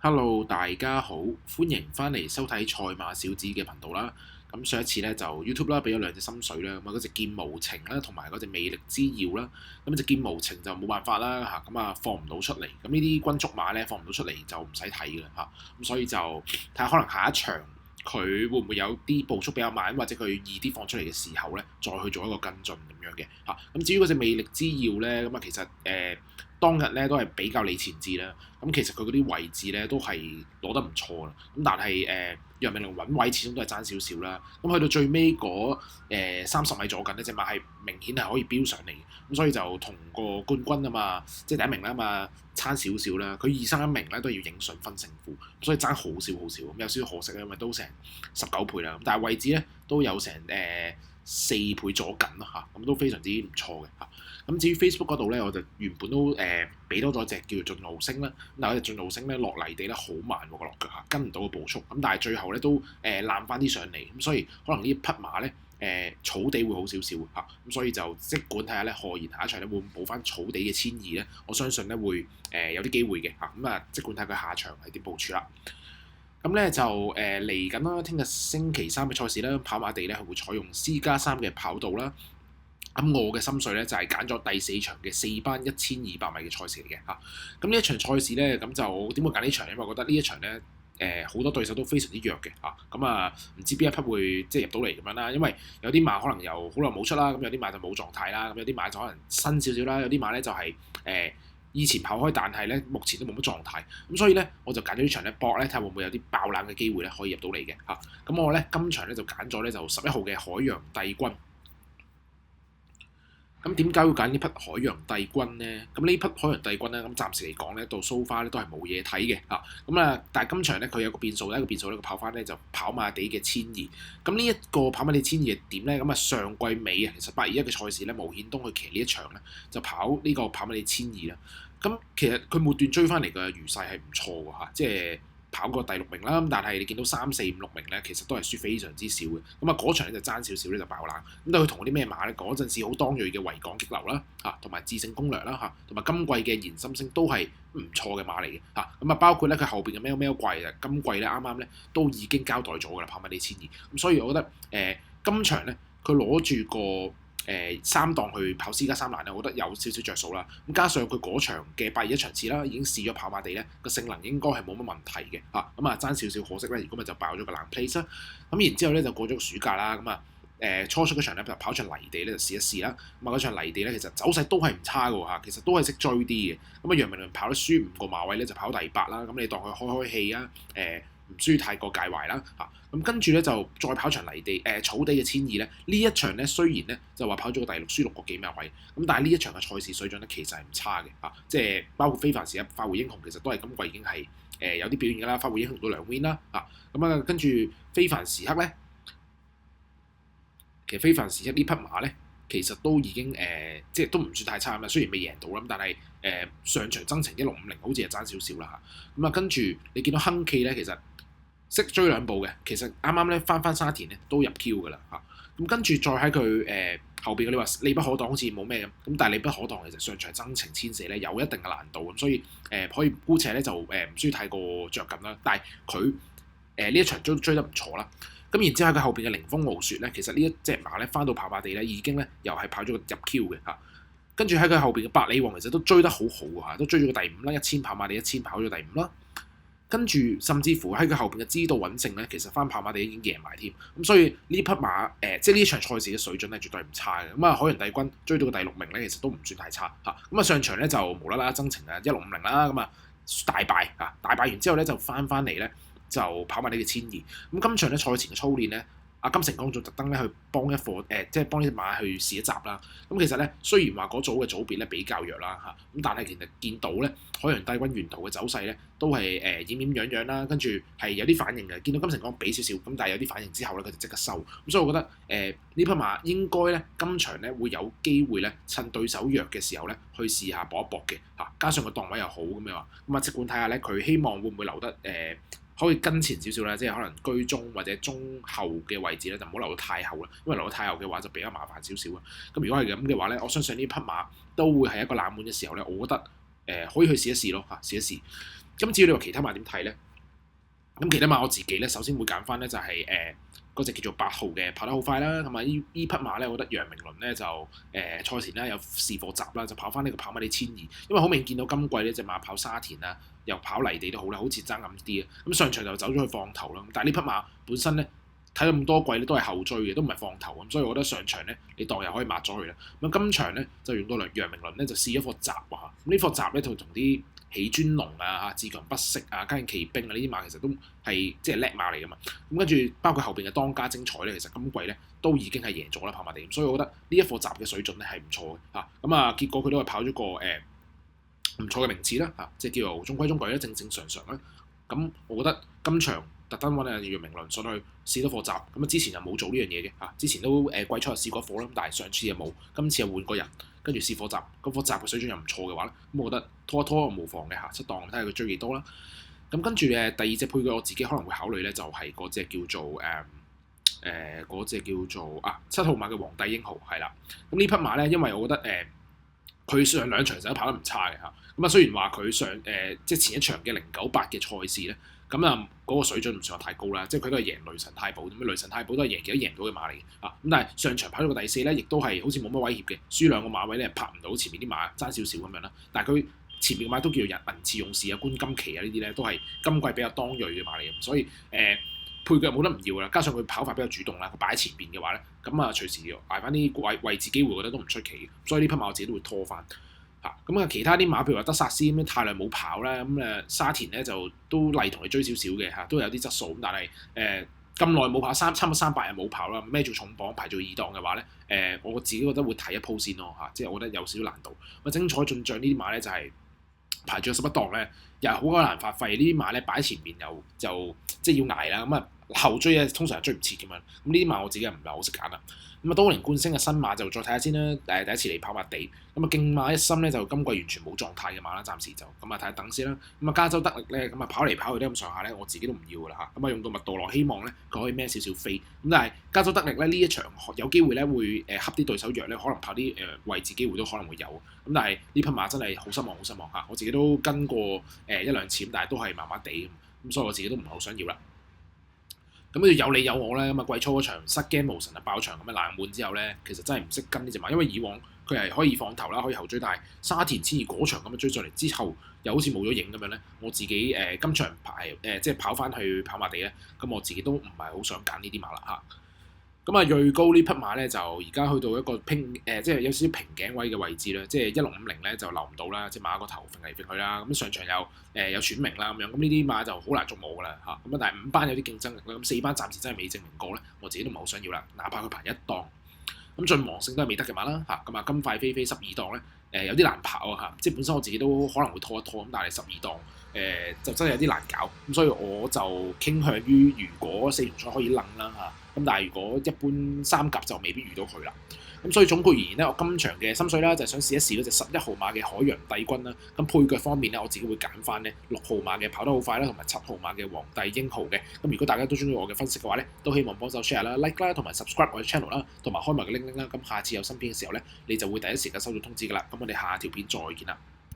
Hello，大家好，歡迎翻嚟收睇賽馬小子嘅頻道啦。咁上一次咧就 YouTube 啦，俾咗兩隻心水啦，咁啊嗰隻劍無情啦，同埋嗰隻魅力之耀啦。咁隻劍無情就冇辦法啦嚇，咁啊放唔到出嚟。咁呢啲均速馬咧放唔到出嚟就唔使睇嘅嚇。咁所以就睇下可能下一場佢會唔會有啲步速比較慢，或者佢易啲放出嚟嘅時候咧，再去做一個跟進咁樣嘅嚇。咁至於嗰隻魅力之耀咧，咁啊其實當日咧都係比較利前置啦。咁其實佢嗰啲位置咧都係攞得唔錯啦。咁但係楊明璘穩位始終都係爭少少啦。咁去到最尾嗰30米左近呢隻馬係明顯係可以飆上嚟嘅。咁所以就同個冠軍啊嘛，即係第一名啦嘛，差少少啦。佢2、3、1名咧都要影順分勝負，所以爭好少好少。咁有少少可惜啦，因為都成19倍啦。咁但係位置咧都有成4倍左近咯嚇，咁都非常之唔錯嘅嚇。咁至於 Facebook 嗰度咧，我就原本都俾多咗隻叫做進路星啦。咁但係嗰隻進路星咧落泥地咧好慢喎，個落腳嚇，跟唔到個步速。咁但係最後咧都攬翻啲上嚟，咁所以可能呢一匹馬咧草地會好少少嚇。咁所以就即管睇下咧賀賢下一場咧會唔會補翻草地嘅千二咧，我相信咧會有啲機會嘅嚇。咁啊即管睇佢下場係點部署啦。咁咧就嚟緊啦，聽日星期三嘅賽事啦，跑馬地咧係會採用3+3嘅跑道啦。咁我嘅心水咧就係揀咗第4場嘅4班1200米嘅賽事嚟嘅嚇。咁呢一場賽事咧，咁就點會揀呢場？因為我覺得呢一場咧好多對手都非常之弱嘅嚇。咁唔知邊一匹會即係入到嚟咁樣啦。因為有啲馬可能又好耐冇出啦，咁有啲馬就冇狀態啦，咁有啲馬就可能新少少啦，有啲馬咧就係以前跑開，但係咧目前都冇乜狀態。咁所以咧我就揀咗呢場咧搏咧，睇下會唔會有啲爆冷嘅機會咧可以入到嚟嘅嚇。咁我咧今場咧就揀咗咧就11號嘅海洋帝君。咁點解要揀呢匹海洋帝君呢？咁呢匹海洋帝君咧，咁暫時嚟講咧，到 so far 咧都係冇嘢睇嘅嚇。但係今場咧佢有個變數咧，個變數咧佢跑翻咧就跑馬地嘅1000二。咁呢一個跑馬地1000二係點咧？咁上季尾啊，其實821嘅賽事咧，無顯東去騎呢一場咧，就跑呢個跑馬地1000二啦。咁其實佢末段追翻嚟嘅餘勢係唔錯㗎嚇，即係跑過第6名啦。咁但係你見到3、4、5、6名咧，其實都係輸非常之少嘅。咁嗰場咧就爭少少咧就爆冷。咁但係佢同嗰啲咩馬咧？嗰陣時好當鋭嘅維港激流啦嚇，同埋智勝攻略啦嚇，同埋今季嘅燃心星都係唔錯嘅馬嚟嘅嚇。咁包括咧佢後邊嘅喵喵季啊，今季咧啱啱咧都已經交代咗㗎啦，跑馬地1000二。咁所以我覺得今場咧佢攞住個3檔去跑3+3欄咧，我覺得有少少着數啦。咁加上佢嗰場嘅821場次啦，已經試咗跑馬地咧，個性能應該係冇乜問題嘅嚇。咁爭少少可惜咧，如果咪就爆咗個冷 place 啦。咁然之後咧就過咗個暑假啦，初出嗰場咧就跑場泥地咧就試一試啦。嗰場泥地咧其實走勢都係唔差嘅喎嚇，其實都係識追啲嘅。楊明璘跑得輸5個馬位咧就跑第8啦。咁你當佢開氣啊唔需要太過介懷啦嚇。咁跟住咧就再跑場泥地草地嘅1000二咧，呢一場咧雖然咧就話跑咗個第6，輸6個幾馬位，咁但係呢一場嘅賽事水準咧其實係唔差嘅嚇，即係包括非凡時刻、快活英雄其實都係今季已經係有啲表現㗎啦，快活英雄都2 win 啦嚇。跟住非凡時刻咧，其實非凡時刻呢匹馬咧其實都已經即係都唔算太差咁啦，雖然未贏到啦，但係上場增程1650好似係爭少少啦嚇。跟住你見到亨記咧其實識追2步嘅，其實啱啱咧翻沙田咧都入 Q 㗎啦嚇。跟住再喺佢後邊你話利不可擋好似冇咩咁，但係利不可擋其實上場增程1000有一定嘅難度咁，所以可以姑且咧就唔需要太過着緊啦。但係佢呢一場追得唔錯啦。咁然之後喺佢後邊嘅凌風傲雪咧，其實呢一隻馬咧翻到跑馬地咧已經咧又係跑咗個入 Q 嘅嚇。跟住喺佢後邊嘅百里王其實都追得好好嚇，都追咗個第5啦，1000跑馬地1000跑咗第5啦。跟住甚至乎喺佢後邊嘅知道穩勝咧，其實翻跑馬地已經贏埋添。咁所以呢匹馬即係呢場賽事嘅水準係絕對唔差嘅。海洋帝君追到個第6名咧，其實都唔算太差嚇。上場咧就無啦啦增程1650啦，大敗嚇，大敗完之後咧就翻嚟咧就跑馬地嘅1000二。咁今場咧賽前嘅操練咧，阿金城江仲特登咧去幫一課即係幫呢隻馬去試一集啦。咁其實咧雖然話嗰組嘅組別咧比較弱啦嚇，咁但係其實見到咧海洋帝君沿途嘅走勢咧都係掩掩樣樣啦，跟住係有啲反應嘅。見到金城江俾少少，咁但係有啲反應之後咧佢就即刻收。咁所以我覺得呢匹馬應該咧今場咧會有機會咧趁對手弱嘅時候咧去試下搏一搏嘅嚇，加上個檔位又好咁樣，咁即管睇下咧佢希望會唔會留得可以跟前少少啦，即係可能居中或者中後嘅位置咧，就唔好留到太後啦。因為留到太後嘅話就比較麻煩少少啊。咁如果係咁嘅話咧，我相信呢匹馬都會係一個冷門嘅時候咧，我覺得可以去試一試咯嚇，試一試。咁至於你話其他馬點睇咧？咁其他馬我自己咧，首先會揀翻咧就係嗰隻叫做8號嘅跑得好快啦。咁啊呢匹馬咧，我覺得楊明倫咧就賽前咧有試課習啦，就跑翻呢個跑馬地1000，因為好明顯見到今季呢隻馬跑沙田啊，又跑泥地都好啦，好似爭咁啲啊。咁上場就走咗去放頭啦。但係呢匹馬本身咧睇到咁多季咧都係後追嘅，都唔係放頭咁，所以我覺得上場咧你當又可以抹咗佢啦。咁今場咧就用到楊明倫咧就試咗課習啊。咁呢課習咧同啲起專龍啊、自強不息啊、嘉應奇兵啊呢啲馬其實都係即係叻馬嚟噶嘛，咁跟住包括後邊嘅當家精彩咧，其實今季咧都已經係贏咗啦跑馬地，所以我覺得呢一課集嘅水準咧係唔錯嘅嚇，咁啊結果佢都係跑咗個唔錯嘅名次啦嚇，即係叫做中規中矩啦，正正常常啦。咁我覺得今場特登揾楊明倫上去試多課集，咁啊之前又冇做呢樣嘢嘅嚇，之前都季初又試過課啦，但係上次又冇，今次又換個人。跟住試課集，咁課集嘅水準又唔錯嘅話咧，咁我覺得拖一拖無妨嘅嚇，適當睇下佢追幾多啦。咁跟住第二隻配腳我自己可能會考慮咧，就係嗰隻叫做7號馬嘅皇帝英豪係啦。咁呢匹馬咧，因為我覺得佢上2場就跑得唔差嘅嚇。咁啊雖然話佢即係前一場嘅098嘅賽事咧。咁啊，嗰個水準唔算話太高啦，即係佢都係贏雷神太保，咁雷神太保都係贏幾多贏到嘅馬嚟嘅啊！咁但係上場跑咗個第4咧，亦都係好似冇乜威脅嘅，輸2個馬位咧拍唔到前面啲馬爭少少咁樣啦。但係佢前面嘅馬都叫銀翅勇士啊、觀金旗啊呢啲咧，都係今季比較當鋭嘅馬嚟嘅，所以配腳冇得唔要啦。加上佢跑法比較主動啦，佢擺喺前邊嘅話咧，咁啊隨時捱翻啲位置機會，我覺得都唔出奇。所以呢匹馬我自己都會拖翻。咁啊，其他啲馬譬如話德薩斯咁樣太耐冇跑啦，咁沙田咧就都例同你追少少嘅嚇，都有啲質素咁，但係咁耐冇跑差唔多300日冇跑啦，孭做重磅排做2檔嘅話咧，我自己覺得會睇一鋪先咯嚇，即係我覺得有少少難度。咁精彩進帳呢啲馬咧就係排住11檔咧，又係好難發揮。呢啲馬咧擺喺前面又就即係要捱啦，咁啊後追咧通常係追唔切嘅嘛。咁呢啲馬我自己又唔係好識揀啦。咁啊，多年冠星嘅新馬就再睇下先啦。第一次嚟跑馬地，咁啊競馬一心咧就今季完全冇狀態嘅馬啦，暫時就咁啊睇下等先啦。咁啊加州得力咧，咁啊跑嚟跑去都咁上下咧，我自己都唔要噶啦嚇。咁啊用到麥道羅希望咧佢可以孭少少飛。咁但係加州得力咧呢一場有機會咧會恰啲對手弱咧，可能跑啲位置機會都可能會有。咁但係呢匹馬真係好失望，好失望嚇。我自己都跟過1-2次，但係都係麻麻地咁，所以我自己都唔係好想要啦。咁跟住有你有我咧，咁啊季初嗰場失驚無神啊爆場咁嘅冷門之後咧，其實真係唔識跟呢隻馬，因為以往佢係可以放頭啦，可以後追，但係沙田千二嗰場咁樣追上嚟之後，又好似冇咗影咁樣咧。我自己今場即係跑翻去跑馬地咧，咁我自己都唔係好想揀呢啲馬啦嚇。咁啊，瑞高呢匹馬咧就而家去到一個即係有少少瓶頸位嘅位置啦，即係1650咧就留唔到啦，即係馬個頭揈嚟揈去啦。咁上場有選明啦咁樣，咁呢啲馬就好難捉摸噶啦嚇。咁啊，但係5班有啲競爭力啦，咁4班暫時真係未證明過咧，我自己都唔係好想要啦，哪怕佢排1檔。咁晉王勝都係未得嘅馬啦嚇。咁啊，金塊飛飛12檔咧，有啲難跑啊嚇，即係本身我自己都可能會拖一拖，咁但係12檔就真係有啲難搞。咁所以我就傾向於如果4場賽可以掕啦嚇。咁但係如果一般3甲就未必遇到佢啦。咁所以總括而言咧，我今場嘅心水啦，就係想試一試嗰隻11號馬嘅海洋帝君啦。咁配腳方面咧，我自己會揀翻咧6號馬嘅跑得好快啦，同埋7號馬嘅皇帝英豪嘅。咁如果大家都中意我嘅分析嘅話咧，都希望幫手 share 啦、like 啦，同埋 subscribe 我嘅 channel 啦，同埋開埋個鈴鈴啦。咁下次有新片嘅時候咧，你就會第一時間收到通知噶啦。咁我哋下條片再見啦。